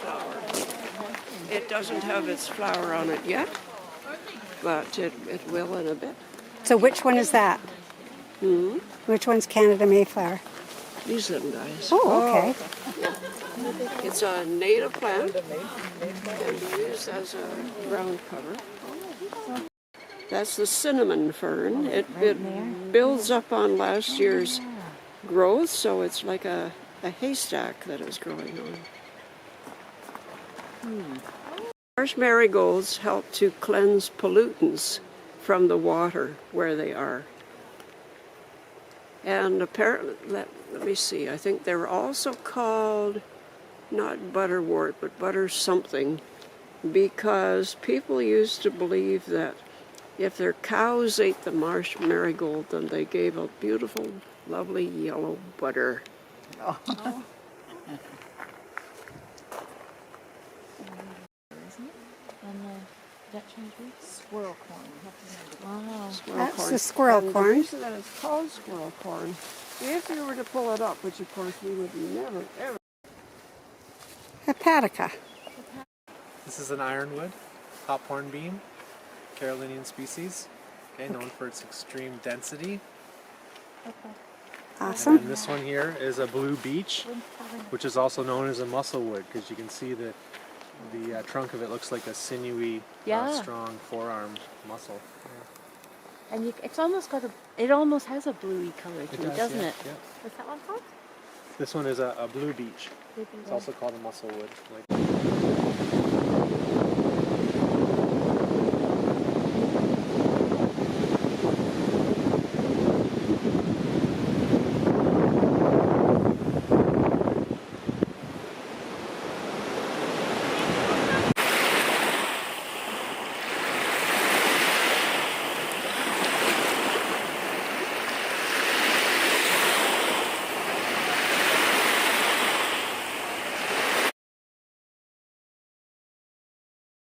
flower. It doesn't have its flower on it yet, but it will in a bit. So which one is that? Which one's Canada Mayflower? These little guys. Oh, okay. It's a native plant and used as a ground cover. That's the cinnamon fern. It builds up on last year's growth, so it's like a haystack that is growing on. Marsh marigolds help to cleanse pollutants from the water where they are. And apparently, let me see, I think they're also called, not butterwort, but butter something, because people used to believe that if their cows ate the marsh marigold, then they gave a beautiful, lovely yellow butter. Oh. Squirrel corn. Wow. That's the squirrel corn. The reason that it's called squirrel corn, if you were to pull it up, which of course we would never, ever. Hepatica. This is an ironwood, hop-horn beam, Carolinian species, known for its extreme density. Awesome. And this one here is a blue beech, which is also known as a musclewood, because you can see that the trunk of it looks like a sinewy, strong forearm muscle. Yeah. And it's almost got it almost has a bluey color to it, doesn't it? Yeah. What's that one called? This one is a blue beech. It's also called a musclewood.